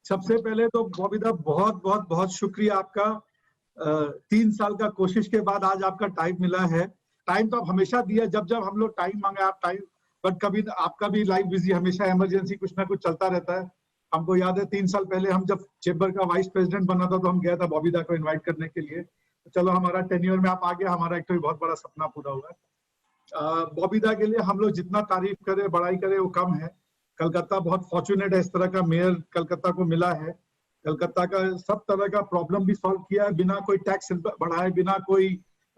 सबसे पहले तो बॉबीदा बहुत बहुत बहुत शुक्रिया आपका। 3 साल का कोशिश के बाद आज आपका टाइम मिला है। टाइम तो आप हमेशा दिया, जब जब हम लोग टाइम मांगे आप टाइम, बट कभी आपका भी लाइफ बिजी, हमेशा इमरजेंसी कुछ ना कुछ चलता रहता है। हमको याद है 3 साल पहले हम जब चेंबर का वाइस प्रेसिडेंट बना था तो हम गया था बॉबीदा को इन्वाइट करने के लिए। तो चलो हमारा टेन्योर में आप आ गया, हमारा एक तो बहुत बड़ा सपना पूरा हुआ। बॉबीदा के लिए हम लोग जितना तारीफ करें बड़ाई करें वो कम है। कलकत्ता बहुत फॉर्चुनेट है, इस तरह का मेयर कलकत्ता को मिला है। कलकत्ता का सब तरह का प्रॉब्लम भी सॉल्व किया है बिना कोई टैक्स बढ़ाए, बिना कोई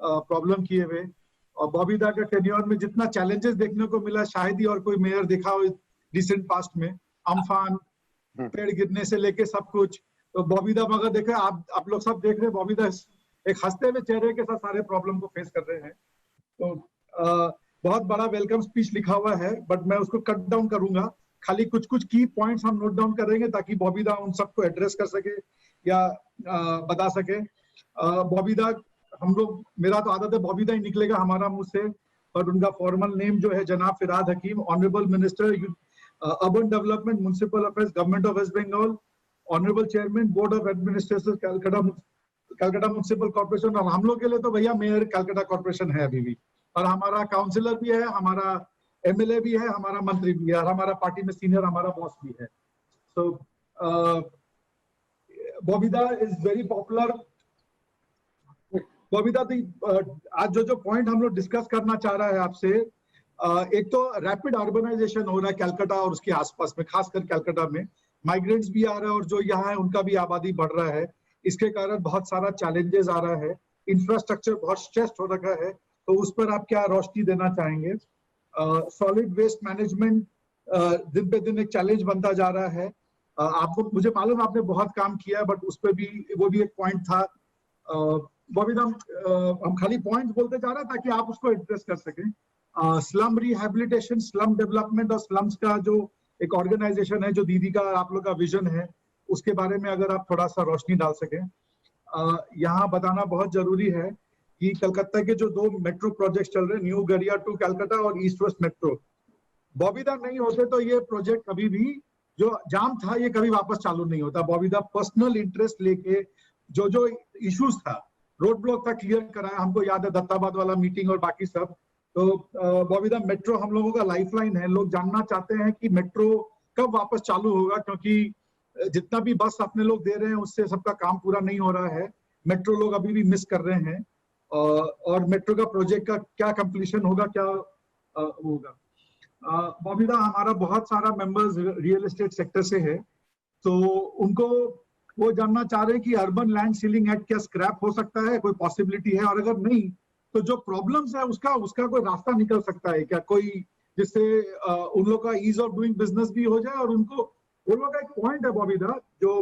प्रॉब्लम किए हुए। और बॉबीदा के टेन्योर में जितना चैलेंजेस देखने को मिला शायद ही और कोई मेयर देखा हो रिसेंट पास्ट में। अम्फान, पेड़ गिरने से लेके सब कुछ। तो बॉबीदा मगर देखे आप लोग सब देख रहे हैं, बॉबीदा एक हंसते हुए चेहरे के साथ सारे प्रॉब्लम को फेस कर रहे हैं। तो बहुत बड़ा वेलकम स्पीच लिखा हुआ है, बट मैं उसको कट डाउन करूंगा। खाली कुछ कुछ की पॉइंट्स हम नोट डाउन करेंगे ताकि बॉबीदा उन सबको एड्रेस कर सके या बता सके। बॉबीदा हम लोग, मेरा तो आदत है बॉबीदा ही निकलेगा हमारा मुंह से, बट उनका फॉर्मल नेम जो है जनाब Firhad Hakim, honourable minister urban development, municipal affairs, government of West Bengal, honourable chairman board of administration Calcutta municipal corporation. और हम लोग के लिए तो भैया मेयर कलकत्ता कॉर्पोरेशन है अभी भी, और हमारा काउंसिलर भी है, हमारा एमएलए भी है, हमारा मंत्री भी है, और हमारा पार्टी में सीनियर हमारा बॉस भी है। सो बॉबीदा इज वेरी पॉपुलर। बॉबीदा आज जो पॉइंट हम लोग डिस्कस करना चाह रहा है आपसे, एक तो रैपिड अर्बनाइजेशन हो रहा है कलकत्ता और उसके आसपास में, खासकर कलकत्ता में माइग्रेंट्स भी आ रहा है और जो यहाँ है उनका भी आबादी बढ़ रहा है। इसके कारण बहुत सारा चैलेंजेस आ रहा है, इंफ्रास्ट्रक्चर बहुत स्ट्रेस्ड हो रखा है। तो उस पर आप क्या रोशनी देना चाहेंगे? सॉलिड वेस्ट मैनेजमेंट दिन पे दिन एक चैलेंज बनता जा रहा है। आपको, मुझे मालूम आपने बहुत काम किया, बट उस पर भी वो भी एक पॉइंट था। बॉबीदा हम खाली पॉइंट्स बोलते जा रहे हैं ताकि आप उसको एड्रेस कर सकें। स्लम रिहैबिलिटेशन, स्लम डेवलपमेंट और स्लम्स का जो एक ऑर्गेनाइजेशन है, जो दीदी का आप लोग का विजन है, उसके बारे में अगर आप थोड़ा सा रोशनी डाल सकें। यहाँ बताना बहुत जरूरी है कि कलकत्ता के जो 2 मेट्रो प्रोजेक्ट चल रहे हैं, न्यू गरिया टू कलकत्ता और ईस्ट वेस्ट मेट्रो, बॉबीदा नहीं होते तो ये प्रोजेक्ट कभी भी, जो जाम था ये कभी वापस चालू नहीं होता। बॉबीदा पर्सनल इंटरेस्ट लेके जो इश्यूज था, रोड ब्लॉक था, क्लियर कराया। हमको याद है दत्ताबाद वाला मीटिंग और बाकी सब। तो बॉबीदा मेट्रो हम लोगों का लाइफलाइन है। लोग जानना चाहते हैं कि मेट्रो कब वापस चालू होगा, क्योंकि जितना भी बस अपने लोग दे रहे हैं उससे सबका काम पूरा नहीं हो रहा है। मेट्रो लोग अभी भी मिस कर रहे हैं, और मेट्रो का प्रोजेक्ट का क्या कंप्लीशन होगा, क्या होगा। बॉबीदा हमारा बहुत सारा मेंबर्स रियल एस्टेट सेक्टर से है, तो उनको वो जानना चाह रहे हैं कि अर्बन लैंड सीलिंग एक्ट क्या स्क्रैप हो सकता है, कोई पॉसिबिलिटी है, और अगर नहीं तो जो प्रॉब्लम्स है उसका कोई रास्ता निकल सकता है क्या, कोई जिससे उन लोग का ईज ऑफ डूइंग बिजनेस भी हो जाए। और उनको, वो लोग का एक पॉइंट है बॉबीदा जो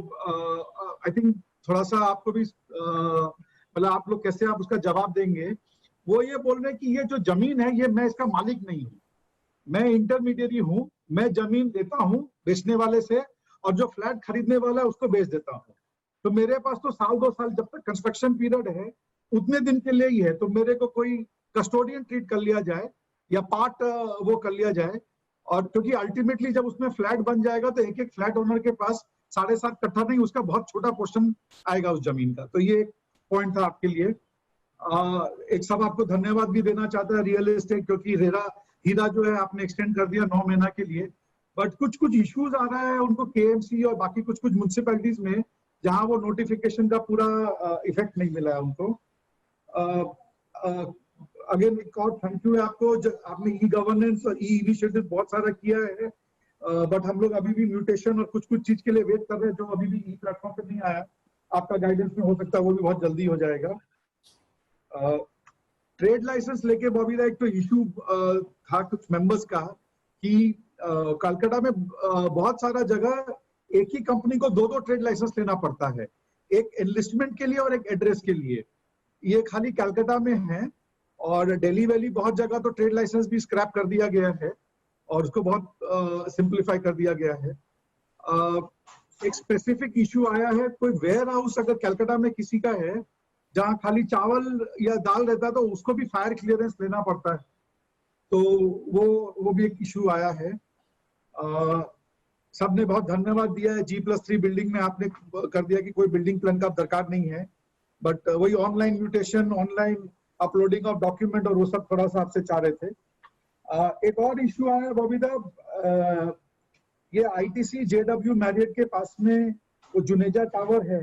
आई थिंक थोड़ा सा आपको भी मतलब आप लोग कैसे आप उसका जवाब देंगे। वो ये बोल रहे हैं कि ये जो जमीन है ये मैं इसका मालिक नहीं हूँ, मैं इंटरमीडिएरी हूँ, मैं जमीन देता हूँ बेचने वाले से, और जो फ्लैट खरीदने वाला है उसको बेच देता हूँ। तो मेरे पास तो 1-2 साल जब तक कंस्ट्रक्शन पीरियड है उतने दिन के लिए ही है। तो मेरे को कोई कस्टोडियन ट्रीट कर लिया जाए या पार्ट वो कर लिया जाए, और क्योंकि अल्टीमेटली जब उसमें फ्लैट बन जाएगा तो एक एक फ्लैट ओनर के पास 7.5 कट्ठा नहीं, उसका बहुत छोटा पोर्शन आएगा उस जमीन का। तो ये एक पॉइंट था आपके लिए। एक सब आपको धन्यवाद भी देना चाहता है रियल एस्टेट, क्योंकि हीरा जो है आपने एक्सटेंड कर दिया 9 महीना के लिए, बट कुछ कुछ इश्यूज आ रहा है उनको केएमसी और बाकी कुछ कुछ म्युनिसिपैलिटीज में, जहां वो नोटिफिकेशन का पूरा इफेक्ट नहीं मिला है उनको। अगेन एक और थैंक यू है आपको, आपने ई गवर्नेंस और ई इनिशिएटिव बहुत सारा किया है, बट हम लोग अभी भी म्यूटेशन और कुछ कुछ चीज के लिए वेट कर रहे हैं जो अभी भी ई प्लेटफॉर्म पे नहीं आया। आपका गाइडेंस में हो सकता है वो भी बहुत जल्दी हो जाएगा। ट्रेड लाइसेंस लेके बॉबीदा एक तो इशू था कुछ मेंबर्स का कि कलकत्ता में बहुत सारा जगह एक ही कंपनी को 2-2 ट्रेड लाइसेंस लेना पड़ता है, एक एनलिस्टमेंट के लिए और एक एड्रेस के लिए। ये खाली कलकत्ता में है, और दिल्ली वैली बहुत जगह तो ट्रेड लाइसेंस भी स्क्रैप कर दिया गया है और उसको बहुत सिंप्लीफाई कर दिया गया है। एक स्पेसिफिक इशू आया है, कोई वेयर हाउस अगर कलकत्ता में किसी का है जहाँ खाली चावल या दाल रहता है तो उसको भी फायर क्लियरेंस लेना पड़ता है, तो वो भी एक इशू आया है। सबने बहुत धन्यवाद दिया है। G+3 बिल्डिंग में आपने कर दिया कि कोई बिल्डिंग प्लान का दरकार नहीं है, बट वही online mutation, online uploading of document और वो सब थोड़ा सा आपसे चाह रहे थे। एक और इश्यू आया बबीता, ये ITC JW मैरियट के पास में वो जुनेजा टावर है,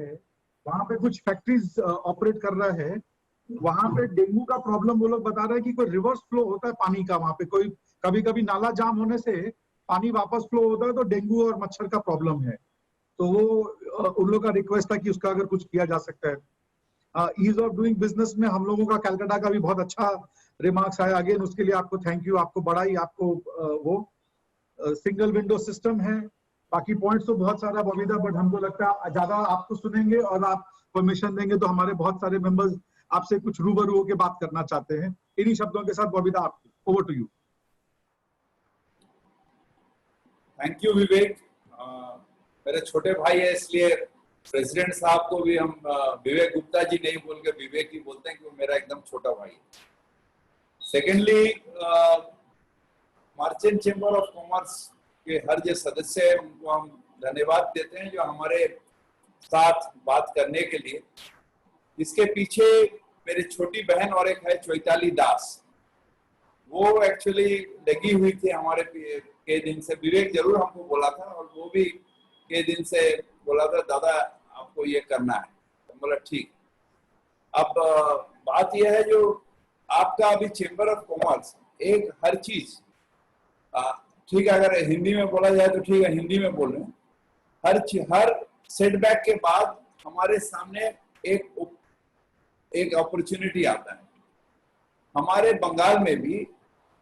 वहां पे कुछ फैक्ट्रीज ऑपरेट कर रहा है। वहां पे डेंगू का प्रॉब्लम वो लोग बता रहे हैं कि कोई रिवर्स फ्लो होता है पानी का वहां पे, कोई कभी कभी नाला जाम होने से पानी वापस फ्लो होता है, तो डेंगू और मच्छर का प्रॉब्लम है। तो वो उन लोग का रिक्वेस्ट था कि उसका अगर कुछ किया जा सकता है। ईज ऑफ डूइंग बिजनेस में हम लोगों का कलकत्ता का भी बहुत अच्छा रिमार्क्स आया, अगेन उसके लिए आपको थैंक यू। आपको बड़ा ही आपको वो सिंगल विंडो सिस्टम है। बाकी पॉइंट्स तो बहुत सारा बबीता, बट हमको लगता है ज्यादा आपको सुनेंगे और आप परमिशन देंगे तो हमारे बहुत सारे मेंबर्स आपसे कुछ रूबरू होकर बात करना चाहते हैं। इन्हीं शब्दों के साथ बबीता, आपको over to you. Thank you Vivek. मेरे छोटे भाई है, इसलिए प्रेसिडेंट साहब को भी हम विवेक गुप्ता जी नहीं बोल के विवेक ही बोलते हैं, क्योंकि मेरा एकदम छोटा भाई है। Secondly, merchant chamber of commerce के हर जो सदस्य है उनको हम धन्यवाद देते हैं जो हमारे साथ बात करने के लिए। इसके पीछे मेरी छोटी बहन और एक है चैताली दास, वो एक्चुअली लगी हुई थी हमारे के दिन से। विवेक जरूर हमको बोला था और वो भी के दिन से बोला था दादा आपको ये करना है, तो बोला ठीक। अब बात यह है जो आपका अभी चेंबर ऑफ कॉमर्स एक हर चीज ठीक है, अगर हिंदी में बोला जाए तो ठीक है, हिंदी में बोल रहे हैं। हर सेटबैक के बाद हमारे सामने एक अपॉर्चुनिटी आता है। हमारे बंगाल में भी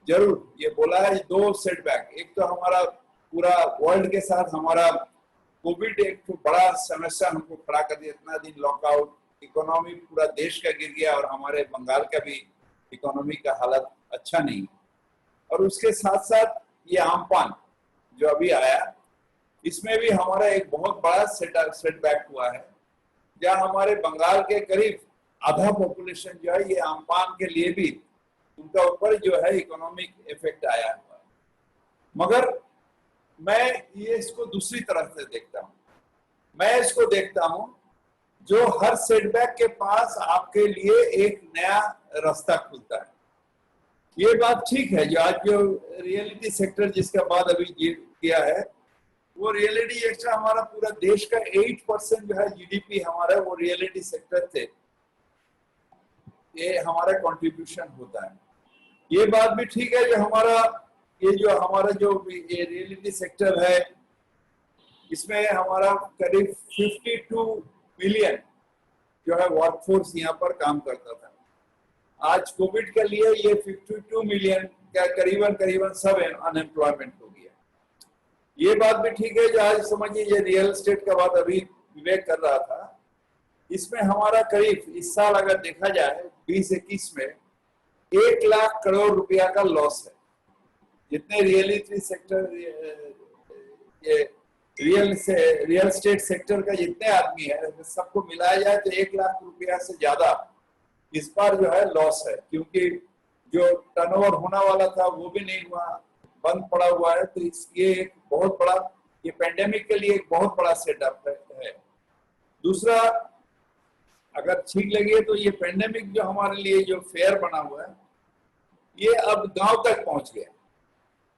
जरूर ये बोला है 2 सेटबैक, एक तो हमारा पूरा वर्ल्ड के साथ हमारा कोविड एक तो बड़ा समस्या हमको खड़ा कर दिया, इतना दिन लॉकआउट, इकोनॉमी पूरा देश का गिर गया और हमारे बंगाल का भी इकोनॉमी का हालत अच्छा नहीं। और उसके साथ साथ ये आमपान जो अभी आया, इसमें भी हमारा एक बहुत बड़ा सेटबैक हुआ है, जहाँ हमारे बंगाल के करीब आधा पॉपुलेशन जो है ये आमपान के लिए भी उनका ऊपर जो है इकोनॉमिक इफेक्ट आया हुआ है। मगर मैं ये इसको दूसरी तरह से देखता हूँ। मैं इसको देखता हूँ जो हर सेटबैक के पास आपके लिए एक नया रास्ता खुलता है। ये बात ठीक है, जो आज जो रियलिटी सेक्टर जिसका बात अभी किया है, वो रियलिटी सेक्टर हमारा पूरा देश का 8% जो है जीडीपी हमारा वो रियलिटी सेक्टर थे, ये हमारा कंट्रीब्यूशन होता है। ये बात भी ठीक है, जो हमारा ये रियलिटी सेक्टर है, इसमें हमारा करीब 52 मिलियन जो है वर्कफोर्स यहाँ पर काम करता था। आज कोविड के लिए ये 52 मिलियन का करीबन सब अनएम्प्लॉयमेंट हो गया। ये बात भी ठीक है, जो आज समझिए ये रियल एस्टेट का बात अभी विवेक कर रहा था, इसमें हमारा करीब इस साल अगर देखा जाए 2021 में 1 लाख करोड़ रुपया का लॉस है। जितने रियलिटी सेक्टर ये रियल एस्टेट सेक्टर का जितने आदमी है सबको मिलाया जाए तो 1 लाख रुपया से ज्यादा इस बार जो है लॉस है, क्योंकि जो टर्नओवर होना वाला था वो भी नहीं हुआ, बंद पड़ा हुआ है। तो ये एक बहुत बड़ा, ये पेंडेमिक के लिए एक बहुत बड़ा सेटअप है। दूसरा, अगर ठीक लगे तो ये पेंडेमिक जो हमारे लिए जो फेयर बना हुआ है, ये अब गांव तक पहुंच गया।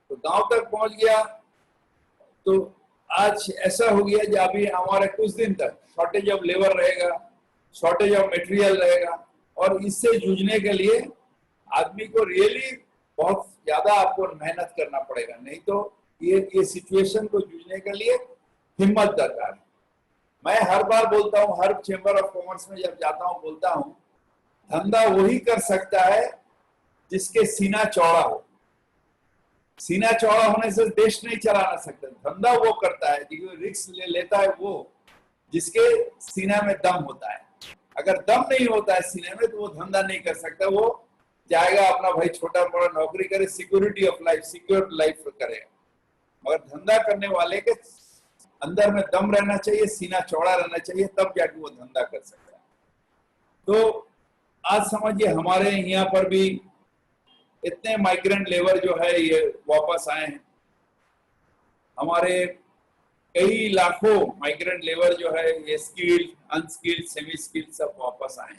तो गांव तक पहुंच गया तो आज ऐसा हो गया कि अभी हमारे कुछ दिन तक शॉर्टेज ऑफ लेबर रहेगा, शॉर्टेज ऑफ मटेरियल रहेगा, और इससे जूझने के लिए आदमी को रियली बहुत ज्यादा आपको मेहनत करना पड़ेगा, नहीं तो ये सिचुएशन को जूझने के लिए हिम्मत दरकार है। मैं हर बार बोलता हूँ, हर चेंबर ऑफ कॉमर्स में जब जाता हूँ बोलता हूँ, धंधा वही कर सकता है जिसके सीना चौड़ा हो। सीना चौड़ा होने से देश नहीं चला सकता। धंधा वो करता है, रिस्क लेता है वो जिसके सीना में दम होता है। अगर दम नहीं होता है सीने में तो वो धंधा नहीं कर सकता। वो जाएगा अपना भाई छोटा बड़ा नौकरी करे, security of life, secure life करेगा। मगर धंधा करने वाले के अंदर में दम रहना चाहिए, सीना चौड़ा रहना चाहिए, तब जाके वो धंधा कर सकता है। तो आज समझिए हमारे यहाँ पर भी इतने माइग्रेंट लेबर जो है ये वापस आए हैं। हमारे कई लाखों माइग्रेंट लेबर जो है ये स्किल्ड, अनस्किल्ड, सेमी स्किल्ड सब वापस आए।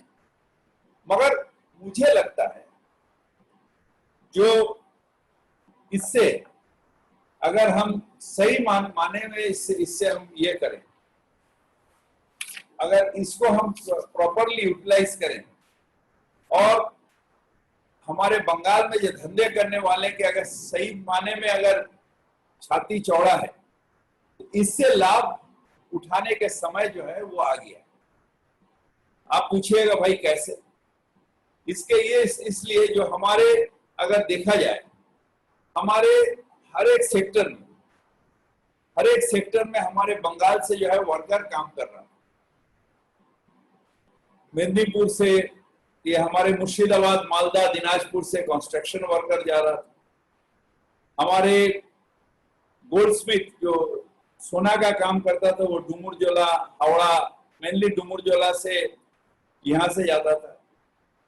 मगर मुझे लगता है जो इससे अगर हम सही माने में इससे हम ये करें, अगर इसको हम प्रॉपरली यूटिलाइज करें और हमारे बंगाल में जो धंधे करने वाले के अगर सही माने में अगर छाती चौड़ा है, तो इससे लाभ उठाने के समय जो है वो आ गया। आप पूछिएगा भाई कैसे? इसके ये इसलिए जो हमारे अगर देखा जाए हमारे हर एक सेक्टर में हमारे बंगाल से जो है वर्कर काम कर रहा है। मेदिनीपुर से, ये हमारे मुर्शिदाबाद, मालदा, दिनाजपुर से कंस्ट्रक्शन वर्कर जा रहा था। हमारे गोल्डस्मिथ जो सोना का काम करता था वो डुमुरजोला, हावड़ा, मेनली डुमुरजोला से यहाँ से जाता था,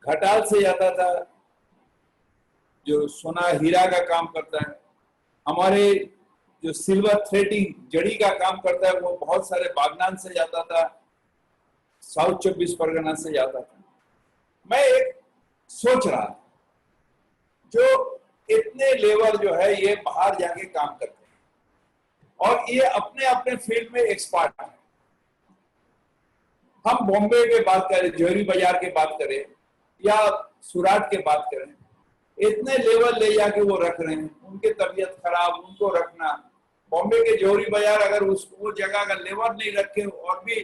घटाल से जाता था जो सोना हीरा का काम करता है। हमारे जो सिल्वर थ्रेडिंग जड़ी का काम करता है वो बहुत सारे बागनान से जाता था, साउथ 24 परगना से जाता था। मैं एक सोच रहा जो इतने लेबर जो है ये बाहर जाके काम करते हैं और ये अपने अपने फील्ड में एक्सपर्ट हैं। हम बॉम्बे के बात करें, जोहरी बाजार के बात करें या सूरत के बात करें, इतने लेबर ले जाके वो रख रहे हैं। उनके तबीयत खराब, उनको रखना, बॉम्बे के जोहरी बाजार अगर वो जगह अगर लेबर नहीं रखे और भी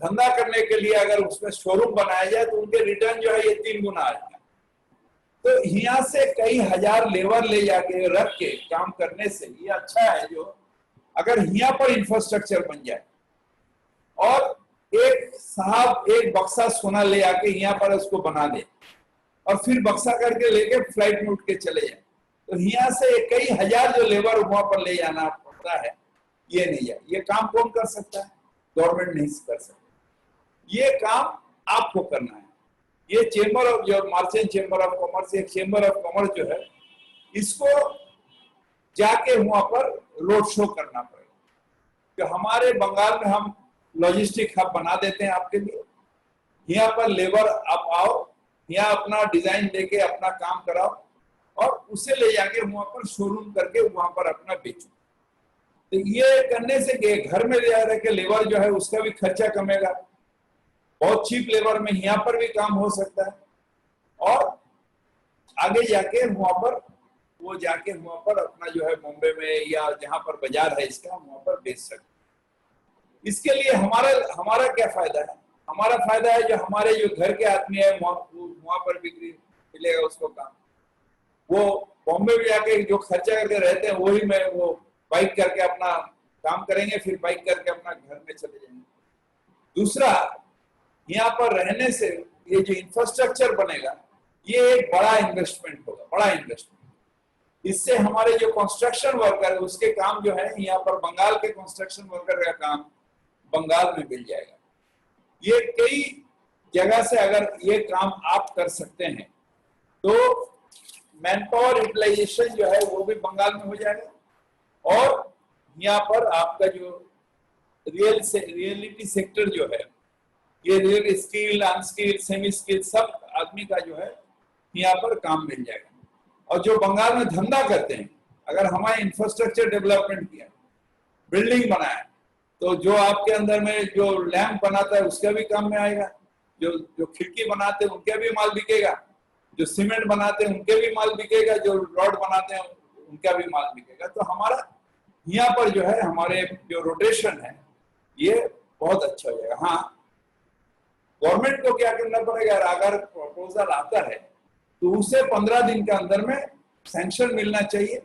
धंधा करने के लिए अगर उसमें शोरूम बनाया जाए तो उनके रिटर्न जो है ये 3 गुना आ जाएगा। तो यहाँ से कई हजार लेबर ले जाके रख के काम करने से ये अच्छा है जो अगर यहाँ पर इंफ्रास्ट्रक्चर बन जाए और एक साहब एक बक्सा सोना ले आके यहाँ पर उसको बना दे और फिर बक्सा करके लेके फ्लाइट में उठ के चले जाए, तो यहाँ से कई हजार जो लेबर वहां पर ले जाना पड़ता है, ये नहीं है। ये काम कौन कर सकता है? गवर्नमेंट नहीं कर सकता। ये काम आपको करना है। ये चेंबर ऑफ जो मर्चेंट चेंबर ऑफ कॉमर्स, एक चेंबर ऑफ कॉमर्स जो है, इसको जाके वहां पर रोड शो करना पड़ेगा कि हमारे बंगाल में हम लॉजिस्टिक हब बना देते हैं आपके लिए। यहाँ पर लेबर आप आओ, यहाँ अपना डिजाइन लेके अपना काम कराओ और उसे ले जाके वहां पर शोरूम करके वहां पर अपना बेचो। तो ये करने से घर में ले जा रहे के लेबर जो है उसका भी खर्चा कमेगा, बहुत चीप लेबर में यहाँ पर भी काम हो सकता है और आगे जाके वहां पर वो जाके वहां पर अपना जो है बॉम्बे में या जहां पर बाजार है इसका वहां पर बेच सकते। इसके लिए हमारा क्या फायदा है? हमारा फायदा है जो हमारे जो घर के आदमी है वहां पर बिक्री मिलेगा उसको काम। वो बॉम्बे में जाके जो खर्चा करके रहते हैं वही में वो बाइक करके अपना काम करेंगे, फिर बाइक करके अपना घर में चले जाएंगे। दूसरा, यहाँ पर रहने से ये जो इंफ्रास्ट्रक्चर बनेगा ये एक बड़ा इन्वेस्टमेंट होगा, बड़ा इन्वेस्टमेंट। इससे हमारे जो कंस्ट्रक्शन वर्कर है उसके काम जो है यहाँ पर बंगाल के कंस्ट्रक्शन वर्कर का काम बंगाल में मिल जाएगा। ये कई जगह से अगर ये काम आप कर सकते हैं तो मैन पावर यूटिलाइजेशन जो है वो भी बंगाल में हो जाएगा और यहाँ पर आपका जो रियलिटी सेक्टर जो है ये real skill, unskilled, semi skill सब आदमी का जो है यहाँ पर काम मिल जाएगा। और जो बंगाल में धंधा करते हैं, अगर हमारे इंफ्रास्ट्रक्चर डेवलपमेंट किया, बिल्डिंग बनाया, तो जो आपके अंदर में जो लैंप बनाता है उसका भी काम में आएगा, जो खिड़की बनाते हैं उनका भी माल बिकेगा, जो सीमेंट बनाते हैं उनके भी माल बिकेगा, जो रॉड बनाते हैं उनका भी माल बिकेगा। तो हमारा यहाँ पर जो है हमारे जो रोटेशन है ये बहुत अच्छा हो जाएगा। हाँ, गवर्नमेंट को क्या करना पड़ेगा, अगर प्रपोजल आता है तो उसे 15 दिन के अंदर में सैंक्शन मिलना चाहिए।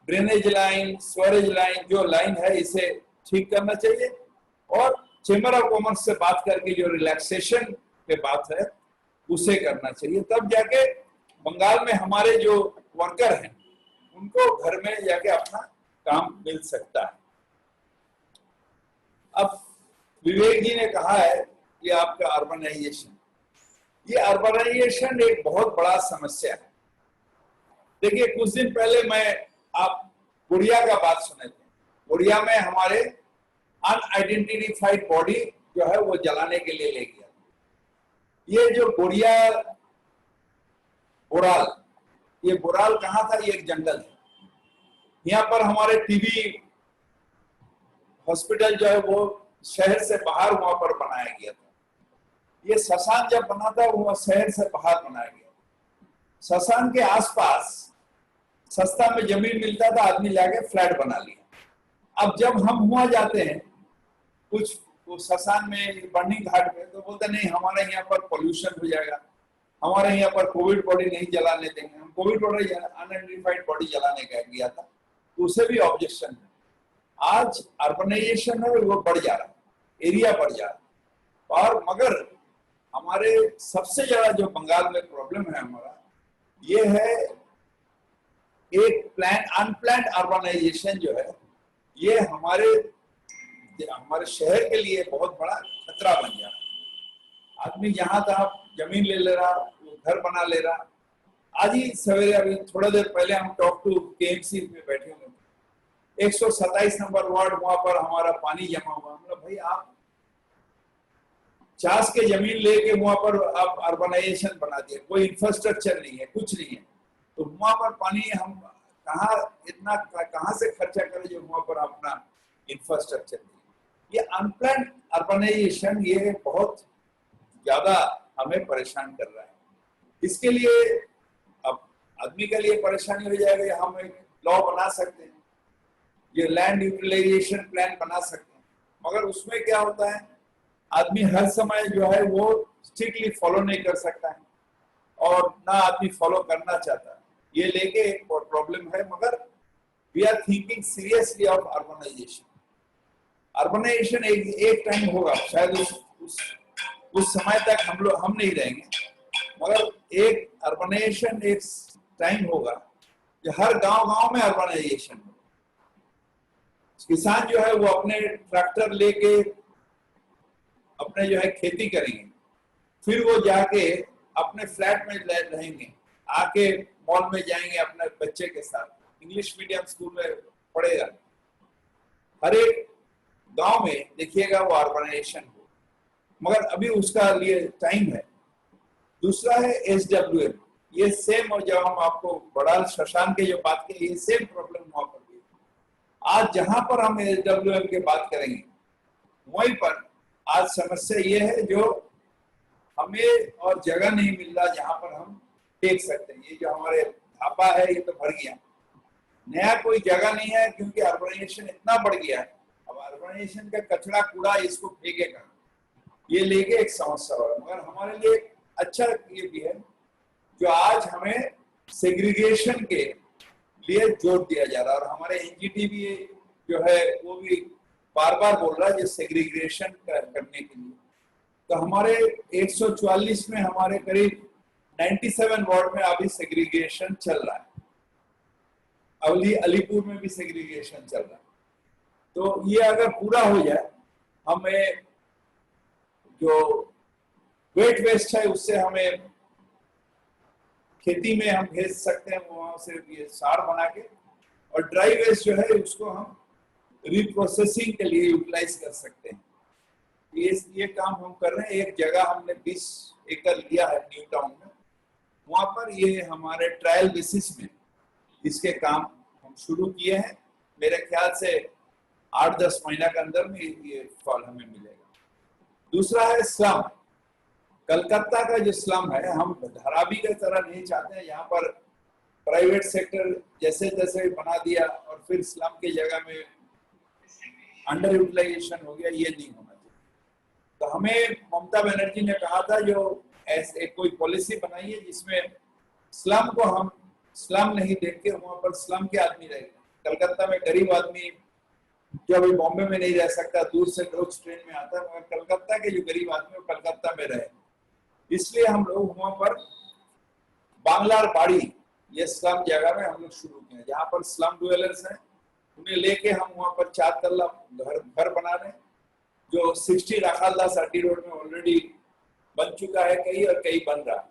ड्रेनेज लाइन, स्टोरेज लाइन, जो लाइन है इसे ठीक करना चाहिए और चेंबर ऑफ कॉमर्स से बात करके जो रिलैक्सेशन के बात है उसे करना चाहिए। तब जाके बंगाल में हमारे जो वर्कर हैं उनको घर में जाके अपना काम मिल सकता है। अब विवेक जी ने कहा है कि आपका अर्बनाइजेशन, ये अर्बनाइजेशन एक बहुत बड़ा समस्या है। देखिए, कुछ दिन पहले मैं आप गुड़िया का बात सुने थे। गुड़िया में हमारे अनआइडेंटिफाइड बॉडी जो है वो जलाने के लिए ले गया। ये जो बोराल, ये बोराल कहाँ था? ये एक जंगल है। यहाँ पर हमारे टीबी हॉस्पिटल जो है वो शहर से बाहर वहां पर बनाया गया था। ये शशान जब बना था वो शहर से बाहर बनाया गया। शशान के आसपास सस्ता में जमीन मिलता था, आदमी लाके फ्लैट बना लिया। अब जब हम वहां जाते हैं कुछ वो शशान में बर्निंग घाट में, तो बोलते नहीं हमारे यहाँ पर पोल्यूशन हो जाएगा, हमारे यहाँ पर कोविड बॉडी नहीं जलाने देंगे। हम कोविड बॉडी अनआइडेंटिफाइड बॉडी जलाने का गया था, तो उसे भी ऑब्जेक्शन है। आज अर्बनाइजेशन है वो बढ़ जा रहा है, एरिया बढ़ जा रहा है। और मगर हमारे सबसे ज्यादा जो बंगाल में प्रॉब्लम है हमारा, ये है एक अनप्लान्ड अर्बनाइजेशन जो है, ये हमारे शहर के लिए बहुत बड़ा खतरा बन जा रहा है। आदमी जहां तहां जमीन ले रहा, वो घर बना ले रहा। आज ही सवेरे अभी थोड़ा देर पहले हम टॉक टू केएमसी में बैठे हुए थे, 127 नंबर वार्ड, वहां पर हमारा पानी जमा हुआ। मतलब भाई आप चास के जमीन लेके वहां पर आप अर्बनाइजेशन बना दिया, कोई इंफ्रास्ट्रक्चर नहीं है, कुछ नहीं है, तो वहां पर पानी हम कहाँ से खर्चा करें जो वहां पर अपना इंफ्रास्ट्रक्चर नहीं। ये अनप्लान्ड अर्बनाइजेशन ये बहुत ज्यादा हमें परेशान कर रहा है। इसके लिए अब आदमी के लिए परेशानी हो जाएगी। हम एक लॉ बना सकते हैं, ये लैंड यूटिलाइजेशन प्लान बना सकते हैं, मगर उसमें क्या होता है, आदमी हर समय जो है वो स्ट्रिक्टली फॉलो नहीं कर सकता है, और ना आदमी फॉलो करना चाहता है। ये लेके एक प्रॉब्लम है। मगर we are thinking seriously of urbanisation. Urbanisation एक टाइम होगा, शायद उस समय तक हम नहीं रहेंगे, मगर एक अर्बनाइजेशन एक टाइम होगा कि हर गांव में अर्बनाइजेशन होगा। किसान जो है वो अपने ट्रैक्टर लेके अपने जो है खेती करेंगे, फिर वो जाके अपने फ्लैट में रहेंगे, आके मॉल में जाएंगे अपने बच्चे के साथ, इंग्लिश मीडियम स्कूल में पढ़ेगा। हर एक गांव में देखिएगा वो अर्बनाइजेशन हो, मगर अभी उसका लिए टाइम है। दूसरा है SWM, ये सेम, और जब हम आपको बड़ाल शशान के जो बात की, ये सेम प्रॉब्लम वहां पर भी। आज जहां पर हम SWM की बात करेंगे, वहीं पर आज समस्या ये है जो हमें और जगह नहीं मिल रहा जहां पर हम देख सकते हैं। ये जो हमारे ढाबा है ये तो भर गया, नया कोई जगह नहीं है, क्योंकि अर्बनाइजेशन इतना बढ़ गया है। अब अर्बनाइजेशन का कचरा कूड़ा इसको फेंकेगा, ये लेके एक समस्या होगा। मगर हमारे लिए अच्छा ये भी है जो आज हमें सेग्रीगेशन के लिए जोर दिया जा रहा है, और हमारे NGT भी जो है वो भी बार बार बोल रहा है ये सेग्रीगेशन करने के लिए। तो हमारे 144 में हमारे करीब 97 वार्ड में अभी सेग्रीगेशन चल रहा है। अलीपुर में भी सेग्रीगेशन चल रहा है। तो ये अगर पूरा हो जाए, हमें जो वेट वेस्ट है उससे हमें खेती में हम भेज सकते हैं, वहां से ये सार बना के, और ड्राई वेस्ट जो है उसको हम रिप्रोसेसिंग के लिए यूटिलाइज कर सकते हैं। ये काम हम कर रहे हैं। एक जगह हमने 20 एकड़ लिया है न्यू टाउन में, वहां पर ये हमारे ट्रायल बेसिस में इसके काम हम शुरू किए हैं। मेरे ख्याल से 8-10 महीना के अंदर में ये फल हमें मिलेगा। दूसरा है स्लम। कलकत्ता का जो स्लम है, हम धारावी की तरह नहीं चाहते हैं, यहाँ पर प्राइवेट सेक्टर जैसे तैसे बना दिया और फिर स्लम की जगह में अंडर यूटिलाइजेशन हो गया, ये नहीं होना चाहिए। तो हमें ममता बनर्जी ने कहा था जो ऐसे कोई पॉलिसी बनाइए जिसमें स्लम को हम स्लम नहीं देख के वहां पर स्लम के आदमी रहेंगे। कलकत्ता में गरीब आदमी जो अभी बॉम्बे में नहीं रह सकता, दूर से रोज ट्रेन में आता है, मगर कलकत्ता के जो गरीब आदमी वो कलकत्ता में रहे। इसलिए हम लोग वहां पर बांग्लार बाड़ी ये स्लम जगह में हम लोग शुरू किए, जहाँ पर स्लम डवेलर्स हैं उन्हें लेके हम वहां पर 4 तल्ला घर बना रहे हैं, जो 60 राखालदास अड्डी रोड में ऑलरेडी बन चुका है कई, और कई बन रहा है।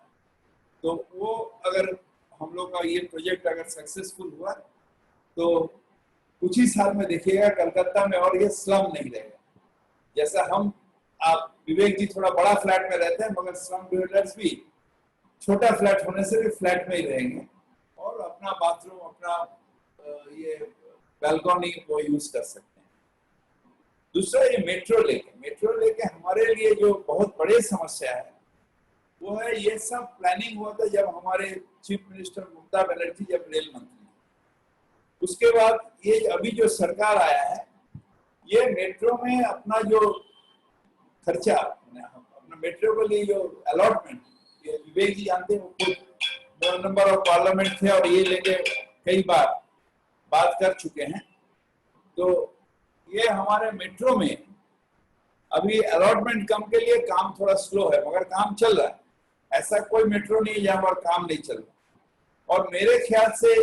तो वो अगर हम लोग का ये प्रोजेक्ट अगर सक्सेसफुल हुआ तो कुछ ही साल में देखिएगा कलकत्ता में और ये स्लम नहीं रहेगा। जैसा हम आप विवेक जी थोड़ा बड़ा फ्लैट में रहते हैं, मगर स्लम डवेलपर्स भी छोटा फ्लैट होने से भी फ्लैट में ही रहेंगे और अपना बाथरूम, अपना ये बैल्कनी को यूज कर सकते हैं। दूसरा ये मेट्रो लेके हमारे लिए जो बहुत बड़ी समस्या है वो है, ये सब प्लानिंग हुआ था जब हमारे चीफ मिनिस्टर ममता बनर्जी जब रेल मंत्री, उसके बाद ये अभी जो सरकार आया है, ये मेट्रो में अपना जो खर्चा, अपना मेट्रो के लिए जो अलॉटमेंट, ये विवेक जी जानते हैं, वो मेंबर ऑफ पार्लियामेंट थे और ये लेके कई बार बात कर चुके हैं। तो ये हमारे मेट्रो में अभी अलॉटमेंट कम के लिए काम थोड़ा स्लो है, मगर काम चल रहा है। ऐसा कोई मेट्रो नहीं है जहां पर काम नहीं चल रहा। और मेरे ख्याल से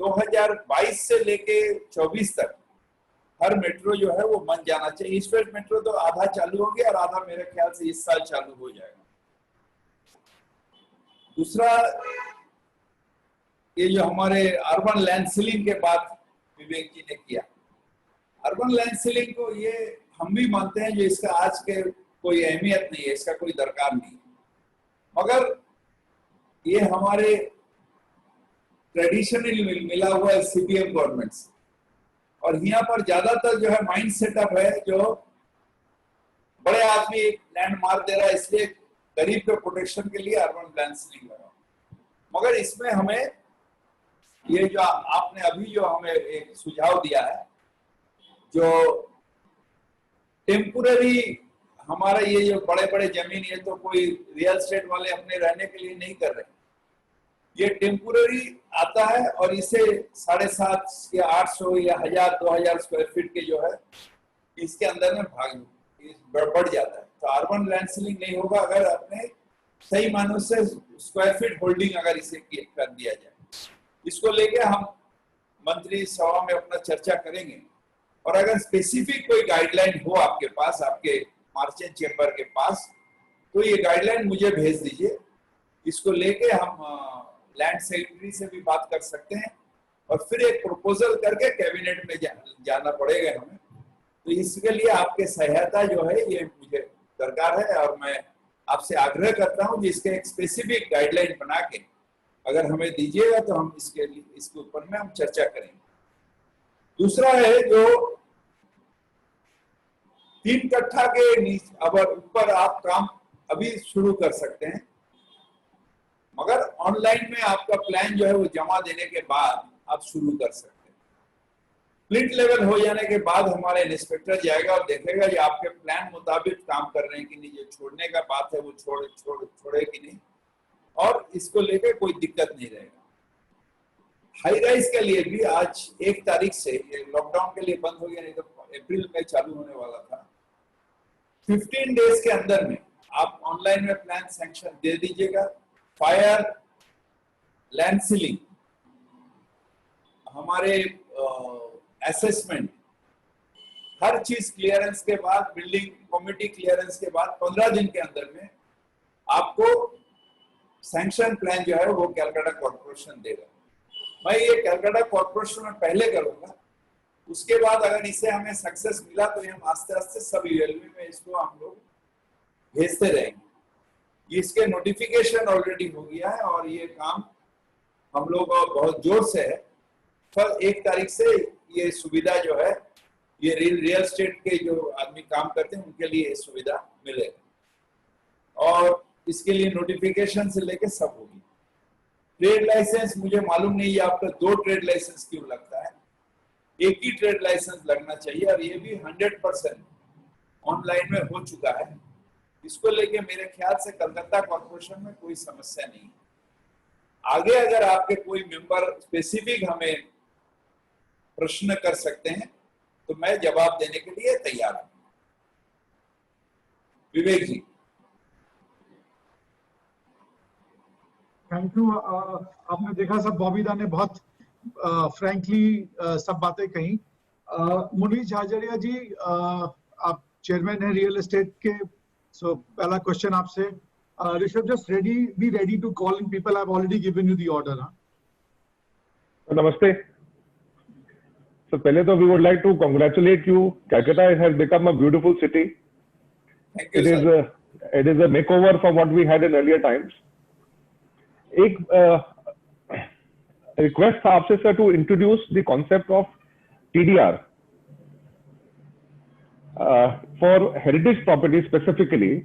2022 से लेके 24 तक हर मेट्रो जो है वो बन जाना चाहिए। ईस्ट वेस्ट मेट्रो तो आधा चालू हो गया और आधा मेरे ख्याल से इस साल चालू हो जाएगा। दूसरा, ये जो हमारे अर्बन लैंड सीलिंग के बाद विवेक जी ने किया, अर्बन लैंड सीलिंग को ये हम भी मानते हैं जो इसका आज के कोई अहमियत नहीं है, इसका कोई दरकार नहीं है, मगर ये हमारे ट्रेडिशनली मिला हुआ है सीपीएम गवर्नमेंट से। और यहाँ पर ज्यादातर जो है माइंड सेटअप है जो बड़े आदमी लैंड मार दे रहा है, इसलिए गरीब के प्रोटेक्शन के लिए अर्बन लैंड सीलिंग लगा। मगर इसमें हमें ये जो आपने अभी जो हमें एक सुझाव दिया है, जो टेम्पोररी हमारा ये जो बड़े बड़े जमीन, ये तो कोई रियल एस्टेट वाले अपने रहने के लिए नहीं कर रहे, ये टेम्पोररी आता है और इसे 750 या 800 या 1000-2000 स्क्वायर फीट के जो है इसके अंदर में भाग बढ़ जाता है। तो अर्बन लैंड सीलिंग नहीं होगा अगर अपने सही मानों से स्क्वायर फीट होल्डिंग अगर इसे कर दिया जाए। इसको लेके हम मंत्री सभा में अपना चर्चा करेंगे और अगर स्पेसिफिक कोई गाइडलाइन हो आपके पास, आपके मार्चेंट चेंबर के पास, तो ये गाइडलाइन मुझे भेज दीजिए। इसको लेके हम लैंड सेक्रेटरी से भी बात कर सकते हैं और फिर एक प्रपोजल करके कैबिनेट में जाना पड़ेगा हमें। तो इसके लिए आपके सहायता जो है ये मुझे दरकार है और मैं आपसे आग्रह करता हूं कि इसके एक स्पेसिफिक गाइडलाइन बना के अगर हमें दीजिएगा तो हम इसके ऊपर में हम चर्चा करेंगे। दूसरा है जो 3 कट्ठा के नीचे अब ऊपर आप काम अभी शुरू कर सकते हैं, मगर ऑनलाइन में आपका प्लान जो है वो जमा देने के बाद आप शुरू कर सकते हैं। प्लिंथ लेवल हो जाने के बाद हमारे इंस्पेक्टर जाएगा और देखेगा कि आपके प्लान मुताबिक काम कर रहे हैं कि नहीं, जो छोड़ने का बात है वो छोड़े कि नहीं, और इसको लेकर कोई दिक्कत नहीं रहेगा। हाई राइज के लिए भी आज 1 तारीख से लॉकडाउन के लिए बंद हो गया, नहीं तो अप्रैल में चालू होने वाला था। 15 डेज के अंदर में आप ऑनलाइन में प्लान सैंक्शन दे दीजिएगा। फायर, लैंड सीलिंग, हमारे असेसमेंट, हर चीज क्लियरेंस के बाद, बिल्डिंग कमिटी क्लियरेंस के बाद 15 दिन के अंदर में आपको सैंक्शन प्लान जो है वो कलकत्ता कॉर्पोरेशन देगा। मैं ये कलकत्ता कॉर्पोरेशन में पहले करूंगा, उसके बाद अगर इसे हमें सक्सेस मिला तो हम आस्ते आस्ते सब यूएलबी में इसको हम लोग भेजते रहेंगे। इसके नोटिफिकेशन ऑलरेडी हो गया है और ये काम हम लोग बहुत जोर से है। पर 1 तारीख से ये सुविधा जो है, ये रियल एस्टेट के जो आदमी काम करते हैं उनके लिए ये सुविधा मिलेगा और इसके लिए नोटिफिकेशन से लेके सब होगी। ट्रेड लाइसेंस, मुझे मालूम नहीं है आपका 2 ट्रेड लाइसेंस क्यों लगता है, एक ही ट्रेड लाइसेंस लगना चाहिए और ये भी 100% ऑनलाइन में हो चुका है। इसको लेके मेरे ख्याल से कलकत्ता कॉर्पोरेशन में कोई समस्या नहीं है। आगे अगर आपके कोई मेंबर स्पेसिफिक हमें प्रश्न कर सकते हैं तो मैं जवाब देने के लिए तैयार हूं। विवेक जी। Thank you. आपने देखा सब बॉबीदा ने बहुत फ्रैंकली सब बातें कही। मुनीश झाझड़िया जी, आप चेयरमैन है रियल एस्टेट के, सो पहला क्वेश्चन आपसे, Rishabh, just be ready to call in people, I have already given you the order. नमस्ते। So पहले तो we would like to congratulate you. Calcutta has become a beautiful city Thank you, it is sir. a makeover from what we had in earlier times. एक request था आपसे sir to introduce the concept of TDR for heritage property specifically.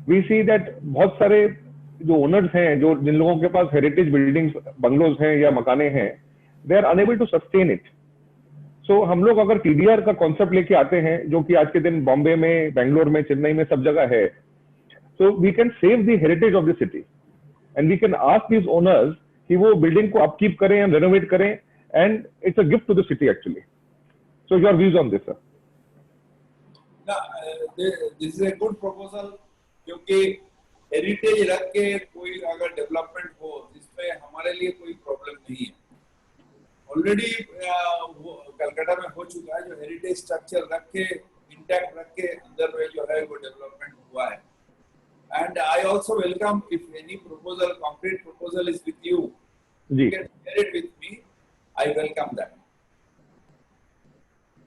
We see that बहुत सारे जो owners हैं, जो जिन लोगों के पास heritage buildings, bungalows हैं या मकाने हैं, they are unable to sustain it. So हम लोग अगर TDR का concept लेके आते हैं, जो कि आज के दिन बॉम्बे में, बेंगलोर में, चेन्नई में सब जगह है, so we can save the heritage of the city, and we can ask these owners कि वो building को upkeep करें and renovate करें, and it's a gift to the city actually. So your views on this, sir? This is a good proposal, क्योंकि heritage रख के कोई अगर डेवलपमेंट हो जिसमें हमारे लिए कोई प्रॉब्लम नहीं है. ऑलरेडी कलकत्ता में हो चुका है, जो हेरिटेज स्ट्रक्चर रख के इंटैक्ट रख के अंदर में जो है वो डेवलपमेंट हुआ है. And I also welcome if any proposal, concrete proposal is with you, you can share it with me. I welcome that.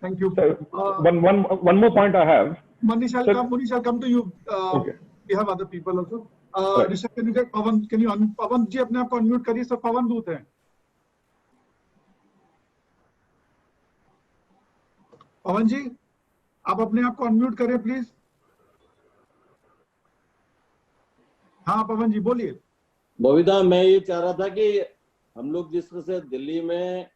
Thank you. Sir, one more point I have. Manish, I'll come to you. Okay. We have other people also. Right. Rishabh, can you get Pawan? Pawan जी अपने आप को unmute करिए, sir. पवन दूत हैं. पवन जी, आप अपने आप को unmute करें प्लीज. हाँ पवन जी बोलिए. बबीता, मैं ये चाह रहा था कि हम लोग जिस तरह से दिल्ली में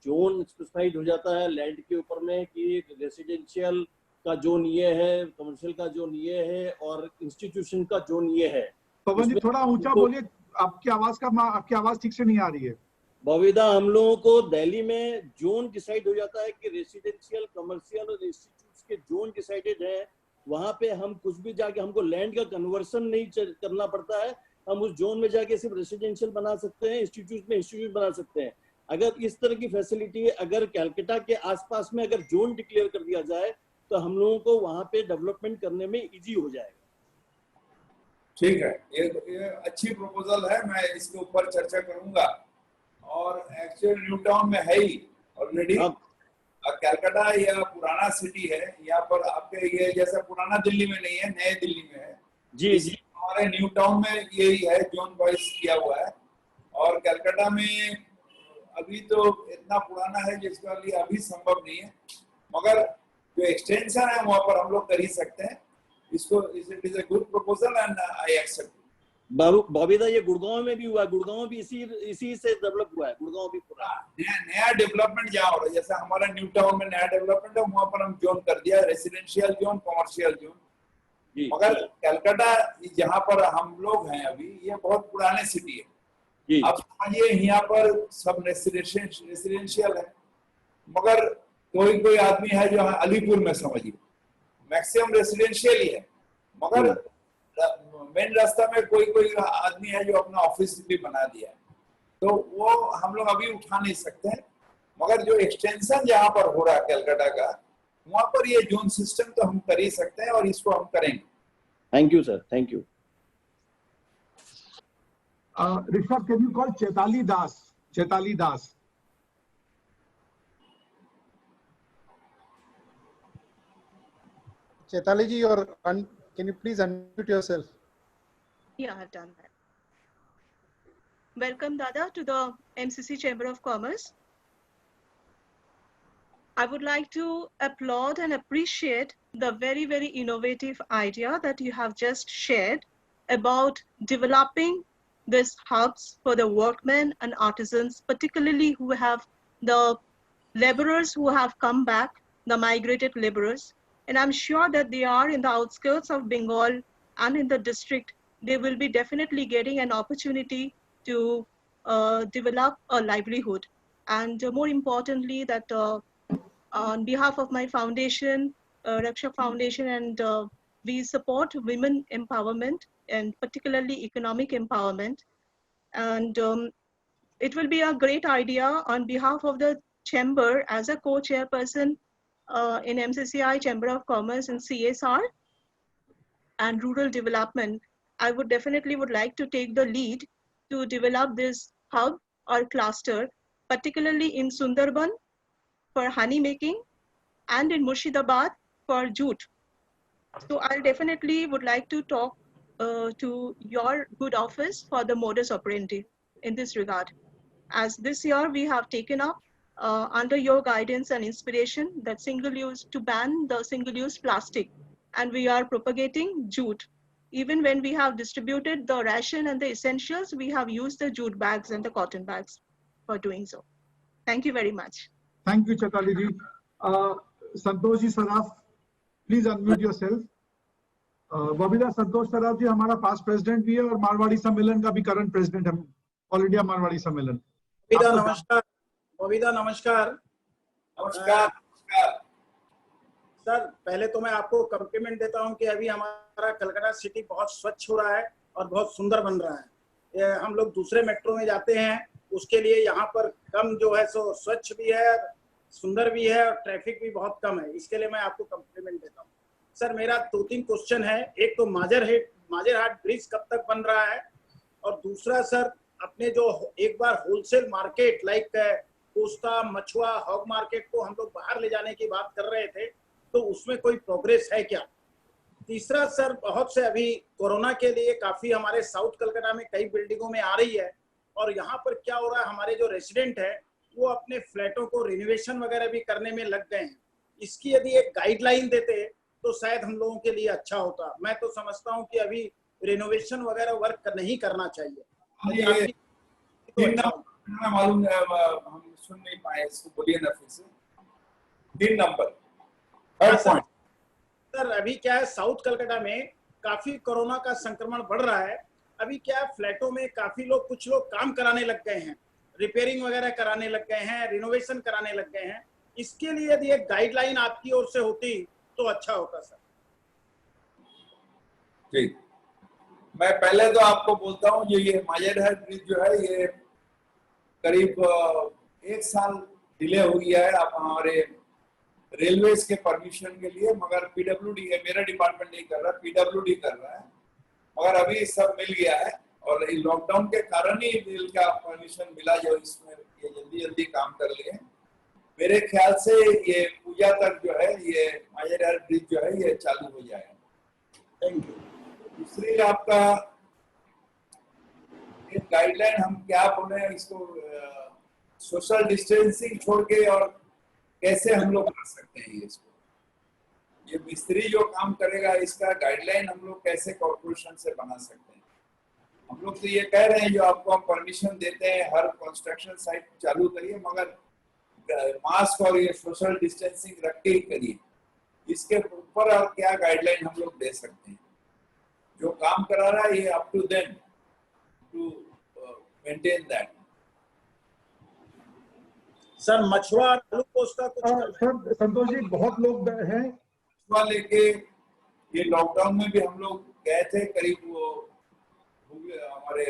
जोन स्पेसिफाइड हो जाता है लैंड के ऊपर में कि रेसिडेंशियल का जोन ये है, कमर्शियल का जोन ये है और इंस्टीट्यूशन का जोन ये है. पवन जी थोड़ा ऊंचा बोलिए, आपकी आवाज ठीक से नहीं आ रही है. बबीता, हम लोगों को दिल्ली में जोन डिसाइड हो जाता है कि रेसिडेंशियल, कमर्शियल और इंस्टीट्यूट के जोन डिसाइडेड है. वहां पे हम कुछ भी जाके हमको लैंड का कन्वर्सन नहीं करना पड़ता है. हम उस जोन में जाके सिर्फ रेसिडेंशियल बना सकते हैं, इंस्टीट्यूट में इंस्टीट्यूट बना सकते हैं. अगर इस तरह की फैसिलिटी अगर कलकत्ता के आसपास में अगर जोन डिक्लेयर कर दिया जाए तो हम लोगों को वहां पे डेवलपमेंट करने में इजी हो जाएगा. ठीक है, ये अच्छी प्रपोजल है, मैं इसके ऊपर चर्चा करूंगा. और एक्चुअल न्यू टाउन में है ही ऑलरेडी. कलकत्ता या पुराना सिटी है, यहाँ पर आपके ये जैसा पुराना दिल्ली में नहीं है, नए दिल्ली में है. जी जी, हमारे न्यू टाउन में यही है, जोन वाइज किया हुआ है. और कलकत्ता में अभी तो इतना पुराना है जिसका लिए अभी संभव नहीं है, मगर जो एक्सटेंशन है वहां पर हम लोग कर ही सकते हैं इसको. It is a good proposal and I accept. Babita, ये गुड़गांव में भी हुआ है, गुड़गांव भी इसी से डेवलप हुआ है. गुड़गांव भी पूरा नया डेवलपमेंट जहाँ हो रहा है, जैसा हमारा न्यू टाउन में नया डेवलपमेंट है, वहां पर हम जोन कर दिया, रेसिडेंशियल जोन, कमर्शियल जोन. मगर कलकत्ता जहाँ पर हम लोग हैं अभी, ये बहुत पुराने सिटी है. आप समझिए यहाँ पर सब रेसिडेंशियल है, मगर कोई आदमी है जो अलीपुर में समझिए मैक्सिमम रेसिडेंशियल ही है, मगर मेन रास्ता में कोई आदमी है जो अपना ऑफिस भी बना दिया है. तो वो हम लोग अभी उठा नहीं सकते हैं, मगर जो एक्सटेंशन जहाँ पर हो रहा है कलकत्ता का, वहां पर ये जोन सिस्टम तो हम कर ही सकते हैं और इसको हम करेंगे. Thank you sir, thank you. Rishabh, can you call Chaitali Das? Chaitali Das. Chaitali ji, can you please unmute yourself? Yeah, I have done that. Welcome, Dada, to the MCC Chamber of Commerce. I would like to applaud and appreciate the very, very innovative idea that you have just shared about developing these hubs for the workmen and artisans, particularly who have the laborers who have come back, the migrated laborers. And I'm sure that they are in the outskirts of Bengal and in the district. They will be definitely getting an opportunity to develop a livelihood. And more importantly, that on behalf of my foundation, Raksha Foundation, and we support women empowerment and particularly economic empowerment. And it will be a great idea on behalf of the chamber as a co-chairperson in MCCI Chamber of Commerce and CSR and rural development. I would definitely like to take the lead to develop this hub or cluster, particularly in Sundarban for honey making and in Murshidabad for jute. So I'll definitely would like to talk to your good office for the modus operandi in this regard. As this year we have taken up under your guidance and inspiration that to ban the single-use plastic, and we are propagating jute. Even when we have distributed the ration and the essentials, we have used the jute bags and the cotton bags for doing so. Thank you very much. Thank you, Chaitali ji. Santosh ji Saraf, please unmute yourself. Babita Santosh Saraf ji हमारा past president भी है और मारवाड़ी सम्मेलन का भी current president है, all India Marwari सम्मेलन. बबीता नमस्कार. बबीता नमस्कार. नमस्कार. सर पहले तो मैं आपको कम्प्लीमेंट देता हूं कि अभी हमारा कलकत्ता सिटी बहुत स्वच्छ हो रहा है और बहुत सुंदर बन रहा है. हम लोग दूसरे मेट्रो में जाते हैं, उसके लिए यहाँ पर कम जो है सो स्वच्छ भी है, सुंदर भी है और ट्रैफिक भी बहुत कम है. इसके लिए मैं आपको कम्प्लीमेंट देता हूँ. सर मेरा 2-3 क्वेश्चन है. एक तो माजरहाट ब्रिज कब तक बन रहा है, और दूसरा सर अपने जो एक बार wholesale market like Kosta, Machhua, Hogg market को हम लोग बाहर ले जाने की बात कर रहे थे, तो उसमें कोई प्रोग्रेस है क्या? तीसरा सर, बहुत से अभी कोरोना के लिए काफी हमारे साउथ कलकत्ता में कई बिल्डिंगों में आ रही है, और यहाँ पर क्या हो रहा है, हमारे जो रेसिडेंट है वो अपने फ्लैटों को रिनोवेशन वगैरह भी करने में लग गए हैं. इसकी यदि एक गाइडलाइन देते तो शायद हम लोगों के लिए अच्छा होता. मैं तो समझता हूँ कि अभी रिनोवेशन वगैरह वर्क नहीं करना चाहिए. मालूम है, हम सुन नहीं पाए इसको, बोलिए ना फिर से. 3 नंबर पॉइंट. सर अभी क्या है, साउथ कलकत्ता में काफी कोरोना का संक्रमण बढ़ रहा है. अभी क्या है, फ्लैटों में काफी लोग, कुछ लोग काम कराने लग गए हैं, रिपेयरिंग वगैरह कराने लग गए हैं, रिनोवेशन कराने लग गए हैं. इसके लिए यदि एक गाइडलाइन आपकी ओर से होती तो अच्छा होता सर. ठीक, मैं पहले तो आपको बोलता हूँ, ये माजरहाट ब्रिज जो है ये करीब 1 साल डिले हो गया है आप हमारे रेलवेज के परमिशन के लिए, मगर पीडब्ल्यूडी है, मेरा डिपार्टमेंट नहीं कर रहा, पीडब्ल्यूडी कर रहा है. मगर अभी सब मिल गया है और लॉकडाउन के कारण ही रेल का परमिशन मिला, जो इसमें ये जल्दी काम कर लिए. मेरे ख्याल से ये पूजा तक जो है ये माजरहाट ब्रिज जो है ये चालू हो जाएगा. Thank you. दूसरी आपका एक गाइडलाइन हम क्या बोले इसको, सोशल डिस्टेंसिंग छोड़ के और कैसे हम लोग कर सकते हैं इसको. ये मिस्त्री जो काम करेगा इसका गाइडलाइन हम लोग कैसे कॉर्पोरेशन से बना सकते हैं. हम लोग तो ये कह रहे हैं जो आपको हम परमिशन देते हैं हर कंस्ट्रक्शन साइट चालू करिए, मगर मास्क और ये सोशल डिस्टेंसिंग रख के ही करिए. इसके ऊपर और क्या गाइडलाइन हम लोग दे सकते हैं. जो काम करा रहा है ये up to them to maintain that. Sir Machhua Kosta कुछ सर संतोष जी, बहुत लोग हैं लेके ये लॉकडाउन में भी हम लोग गए थे, करीब वो हमारे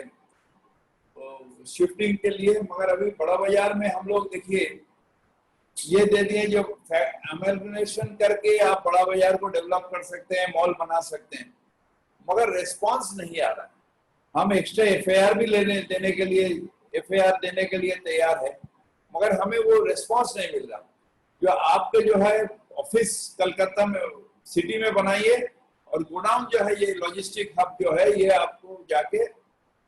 शिफ्टिंग के लिए, मगर अभी बड़ा बाजार में हम लोग देखिए ये दे दिए जो एमएलमिनेशन करके आप बड़ा बाजार को डेवलप कर सकते हैं, मॉल बना सकते हैं, मगर रिस्पांस नहीं आ रहा है. हम एक्स्ट्रा एफआईआर भी देने के लिए तैयार है, मगर हमें वो रिस्पांस नहीं मिल रहा. जो आपके जो है ऑफिस कलकत्ता में सिटी में बनाइए और गोडाउन जो है ये लॉजिस्टिक हब जो है ये आपको जाके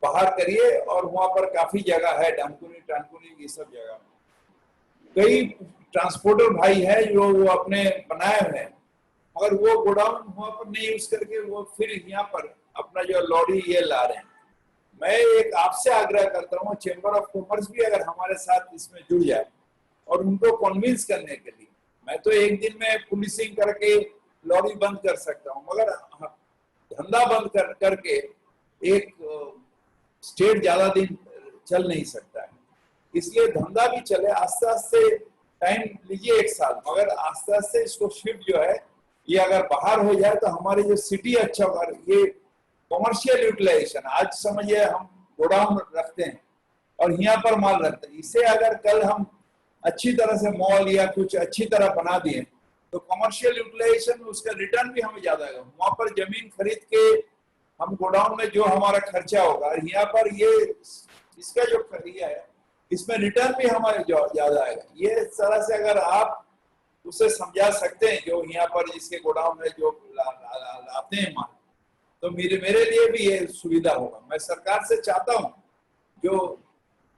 बाहर करिए, और वहां पर काफी जगह है, डानकुनी ये सब जगह कई ट्रांसपोर्टर भाई है जो वो अपने बनाए हुए हैं, मगर वो गोडाउन वहां पर नहीं यूज करके वो फिर यहाँ पर अपना जो लॉरी ये ला रहे हैं. मैं एक आपसे आग्रह करता हूँ, चेंबर ऑफ कॉमर्स भी अगर हमारे साथ इसमें जुड़ जाए और उनको कन्विंस करने के लिए, मैं तो एक दिन में पुलिसिंग करके लॉरी बंद कर सकता हूँ, मगर धंधा बंद करके एक स्टेट ज्यादा दिन चल नहीं सकता है. इसलिए धंधा भी चले, आस्ते आस्ते टाइम लीजिए 1 साल, मगर आस्ते आस्ते इसको शिफ्ट जो है ये अगर बाहर हो जाए तो हमारी जो सिटी अच्छा होगा. ये कॉमर्शियल यूटिलाइजेशन, आज समझिए हम गोडाउन रखते हैं और यहाँ पर माल रखते हैं, इसे अगर कल हम अच्छी तरह से मॉल या कुछ अच्छी तरह बना दिए तो कॉमर्शियल यूटिलाइजेशन में उसका रिटर्न भी हमें ज्यादा आएगा. वहां पर जमीन खरीद के हम गोडाउन में जो हमारा खर्चा होगा, यहाँ पर ये इसका जो खर्चा है इसमें रिटर्न भी हमारे ज्यादा आएगा. ये तरह से अगर आप उसे समझा सकते हैं, जो यहाँ पर जिसके गोडाउन है, जो लाते हैं माल, तो मेरे लिए भी ये सुविधा होगा। मैं सरकार से चाहता हूँ जो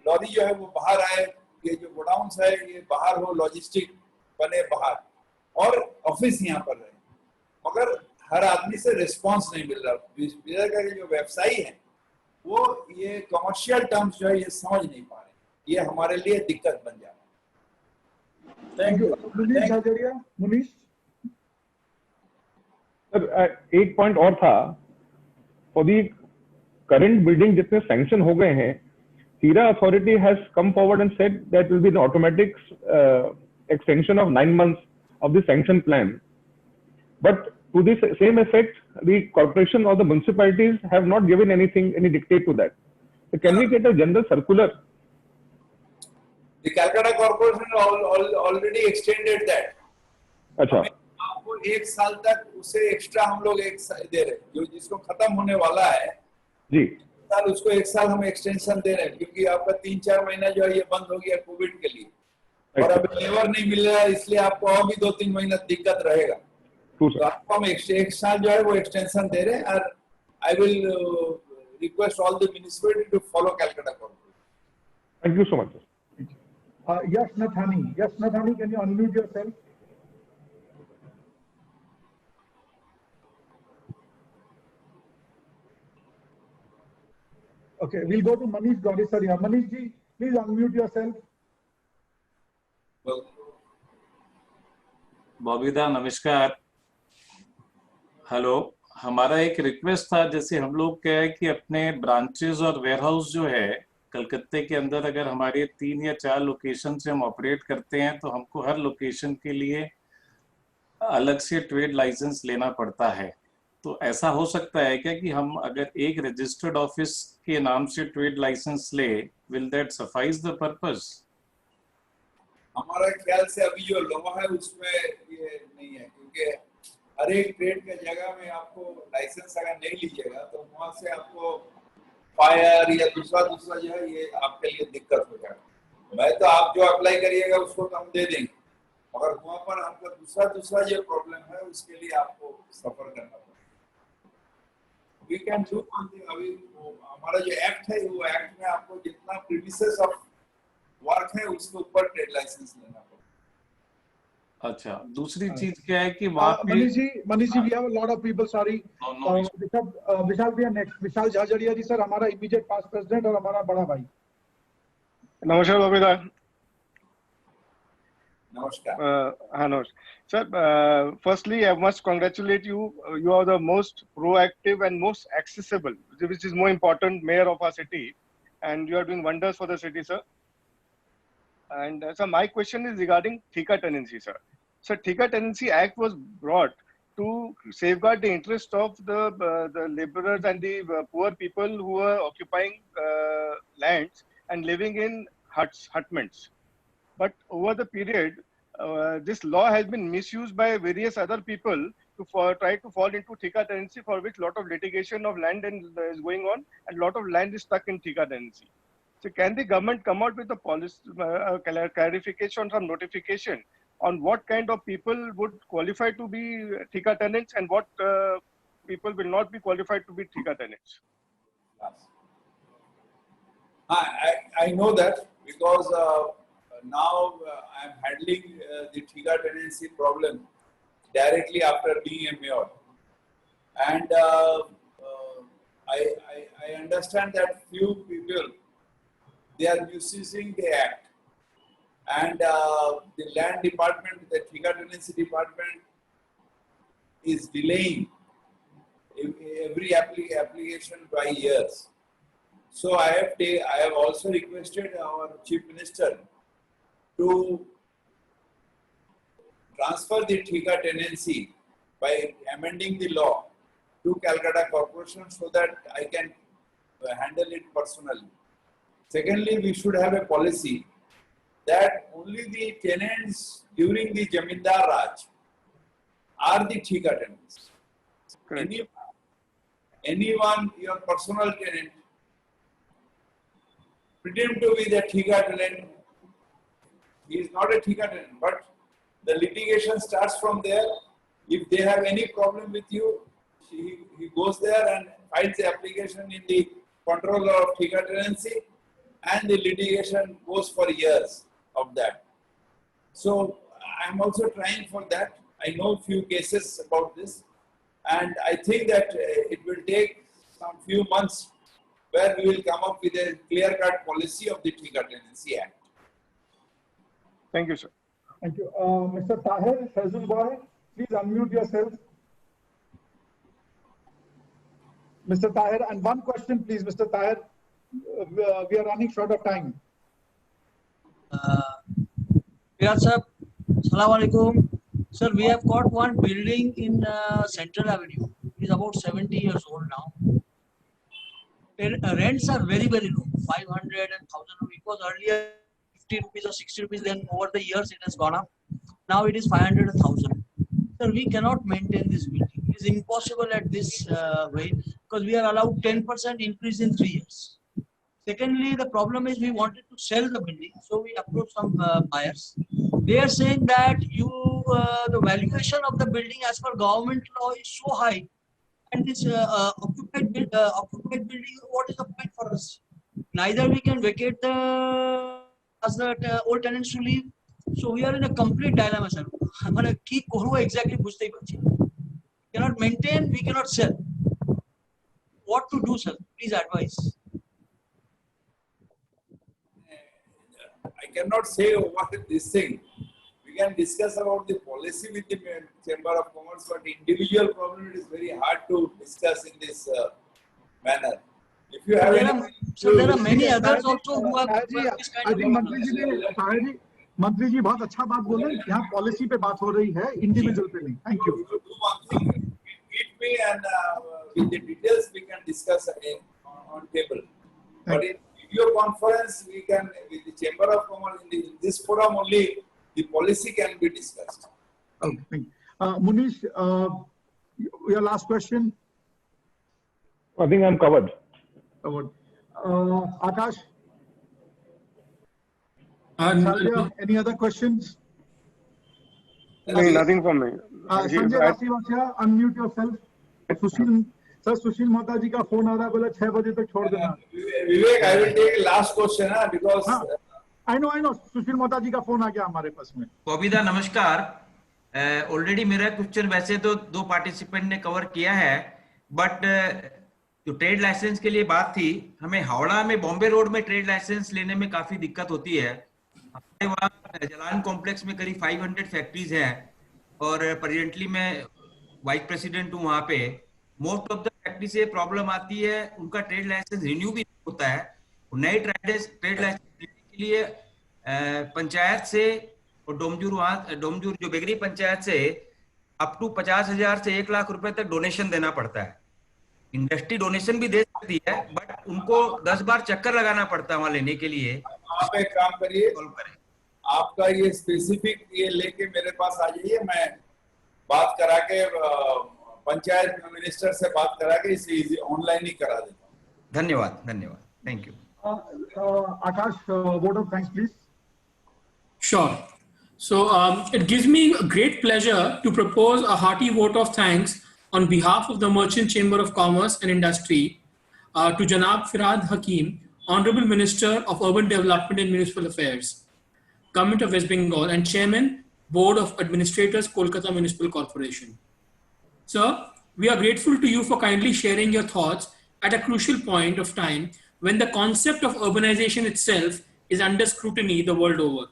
लॉरी जो है वो बाहर आए, ये जो गोडाउन्स है ये बाहर हो, लॉजिस्टिक बने बाहर, और ऑफिस यहाँ पर रहे। मगर हर आदमी से रिस्पांस नहीं मिल रहा। बिजली का जो व्यवसायी है वो ये कमर्शियल टर्म्स जो है ये समझ नहीं पा रहे, ये हमारे लिए दिक्कत बन जा रहा है। Thank you. Munish Jhajharia, Munish sir, एक पॉइंट और था, फॉर दी करंट बिल्डिंग जितने सैंक्शन हो गए हैं, HERA authority has come forward and said that will be an automatic extension of 9 months of the sanction plan. But to this same effect, the corporation or the municipalities have not given anything, any dictate to that. So can we get a general circular? The Calcutta Corporation already extended that. अच्छा, आपको 1 साल तक उसे extra हम लोग दे रहे हैं, जो जिसको खत्म होने वाला है जी, साल, उसको 1 साल हम एक्सटेंशन दे रहे हैं, क्योंकि आपका 3-4 महीना जो है ये बंद हो गया कोविड के लिए, और अब लेबर नहीं मिल रहा है, इसलिए आपको और भी 2-3 महीना दिक्कत रहेगा। तो आपको हम 1 साल जो है वो एक्सटेंशन दे रहे हैं, और I will request all the municipality to follow Calcutta corporation. Thank you so much. Yash Nathani, can you unmute yourself? Okay, we'll go to Manish Gaurisaria. Manish ji, please unmute yourself. बॉबीदा नमस्कार। Hello, हमारा एक request था, जैसे हम लोग क्या है कि अपने ब्रांचेस और वेयरहाउस जो है कलकत्ते के अंदर, अगर हमारे 3 या 4 लोकेशन से हम ऑपरेट करते हैं तो हमको हर लोकेशन के लिए अलग से ट्रेड लाइसेंस लेना पड़ता है। तो ऐसा हो सकता है क्या कि हम अगर एक रजिस्टर्ड ऑफिस के नाम से ट्रेड लाइसेंस ले, will that suffice the purpose? हमारा ख्याल से अभी जो लॉ है उसमें ये नहीं है, क्योंकि हर एक ट्रेड के जगह में आपको लाइसेंस अगर नहीं लीजिएगा तो वहां से आपको फायर या दूसरा जो है ये आपके लिए दिक्कत हो जाएगा। मैं तो आप जो अप्लाई करिएगा उसको तो हम दे देंगे, मगर वहां पर आपका दूसरा जो प्रॉब्लम है उसके लिए आपको सफर करना पड़ेगा। वी कैन डू अभी हमारा जो एक्ट है, वो एक्ट में आपको जितना प्रीमिसेस ऑफ वर्क है उसके ऊपर ट्रेड लाइसेंस लेना पड़ेगा। अच्छा, दूसरी चीज क्या है कि वहाँ पे Manish ji, we have a lot of people, sorry. Vishal भैया next, Vishal झाझड़िया जी सर, हमारा immediate past president और हमारा बड़ा भाई। नमस्कार बबीदा। नमस्कार। हाँ नमस्कार sir. Firstly, I must congratulate you. You are the most proactive and most accessible, which is more important, mayor of our city, and you are doing wonders for the city, sir. And so my question is regarding Thika tenancy, sir. So Thika Tenancy Act was brought to safeguard the interest of the laborers and the poor people who are occupying lands and living in hutments. But over the period, this law has been misused by various other people to try to fall into Thika tenancy, for which lot of litigation of land is going on, and lot of land is stuck in Thika tenancy. So can the government come out with a policy, clarification, some notification on what kind of people would qualify to be Thika tenants and what people will not be qualified to be Thika tenants? I know that because now I'm handling the Thika tenancy problem directly after being a mayor, and I understand that few people, they are misusing the act, and the land department, the Thika tenancy department, is delaying every application by years. So I have also requested our Chief Minister to transfer the Thika tenancy by amending the law to Calcutta Corporation so that I can handle it personally. Secondly, we should have a policy that only the tenants during the Jamindar Raj are the Thika tenants. Anyone, your personal tenant, pretend to be the Thika tenant. He is not a Thika tenant, but The litigation starts from there. If they have any problem with you, he goes there and files the application in the controller of Thika tenancy, and the litigation goes for years of that. So I'm also trying for that. I know few cases about this, and I think that it will take some few months where we will come up with a clear-cut policy of the Thika Tenancy Act. Thank you, sir. Thank you. Mr. Tahir Fazulbhai, please unmute yourself. Mr. Tahir, and one question, please, Mr. Tahir. We are running short of time. Sir, Assalamualaikum. Sir, we have got one building in Central Avenue. It is about 70 years old now. Rents are very, very low, 500 and 1,000 rupees. It was earlier 50 rupees or 60 rupees, then over the years it has gone up. Now it is 500 and 1,000. Sir, we cannot maintain this building. It is impossible at this rate because we are allowed 10% increase in 3 years. Secondly, the problem is we wanted to sell the building, so we approached some buyers. They are saying that the valuation of the building as per government law is so high, and this occupied building, what is the point for us? Neither we can vacate as the old tenants to leave, so we are in a complete dilemma, sir. Ki korbo exactly bujhte hi parchi. Cannot maintain, we cannot sell. What to do, sir? Please advise. I cannot say what is this thing. We can discuss about the policy with the Chamber of Commerce, but individual problem it is very hard to discuss in this manner. If you have there are many others also who have this kind of problem. मंत्री जी बहुत अच्छा बात बोले, यहाँ policy पे बात हो रही है, इंडिविजुअल पे नहीं. Thank you. Meet me and with the details we can discuss on table. But in video conference we can with the Chamber of Commerce in this forum only the policy can be discussed. Okay, thank you. Munish, your last question. I think I'm covered. Covered. Akash. Salvia, any other questions? Nothing from me. Sanjay Rasivasia, unmute yourself. Sushil, sir, Sushil Mata ji का phone आ रहा है, बोला 6 बजे तक छोड़ देना. Vivek, I will take last question because I know. सुशील मोता जी का phone आ गया हमारे पास में. कोबिदा नमस्कार. ऑलरेडी मेरा क्वेश्चन वैसे तो 2 पार्टिसिपेंट ने कवर किया है, बट जो ट्रेड लाइसेंस के लिए बात थी, हमें हावड़ा में बॉम्बे रोड में ट्रेड लाइसेंस लेने में काफी दिक्कत होती है. हमारे वहाँ जलान कॉम्प्लेक्स में करीब 500 फैक्ट्रीज हैं और प्रेजेंटली मैं वाइस प्रेसिडेंट हूँ वहाँ पे. मोस्ट ऑफ द फैक्ट्री से प्रॉब्लम आती है, उनका ट्रेड लाइसेंस रिन्यू भी होता है. नए ट्रेड लाइसेंस के लिए पंचायत से और डोमजूर जो बेगरी पंचायत से अप टू 50,000 से 1 लाख रुपए तक डोनेशन देना पड़ता है. इंडस्ट्री डोनेशन भी दे सकती है, बट उनको 10 बार चक्कर लगाना पड़ता है वहां लेने के लिए. आप एक काम करिए, आपका ये स्पेसिफिक ये लेके मेरे पास आ जाइए, मैं बात करा के पंचायत मिनिस्टर से बात करा के इसे ऑनलाइन ही करा देता हूँ. धन्यवाद. Thank you. Akash, vote of thanks, please. Sure. So it gives me great pleasure to propose a hearty vote of thanks on behalf of the Merchant Chamber of Commerce and Industry to Janab Firhad Hakim, Honorable Minister of Urban Development and Municipal Affairs, Government of West Bengal, and Chairman, Board of Administrators, Kolkata Municipal Corporation. Sir, we are grateful to you for kindly sharing your thoughts at a crucial point of time when the concept of urbanization itself is under scrutiny the world over.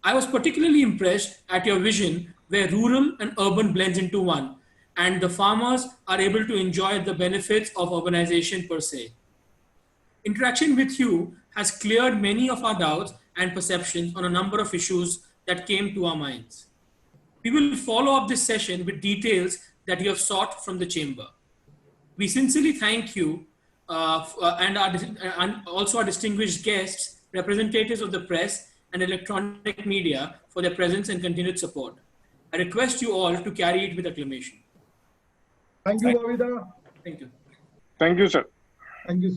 I was particularly impressed at your vision where rural and urban blends into one, and the farmers are able to enjoy the benefits of urbanization per se. Interaction with you has cleared many of our doubts and perceptions on a number of issues that came to our minds. We will follow up this session with details that you have sought from the chamber. We sincerely thank you and also our distinguished guests, representatives of the press and electronic media for their presence and continued support. I request you all to carry it with acclamation. Thank you, Bhavida. Thank you. Thank you, sir. Thank you.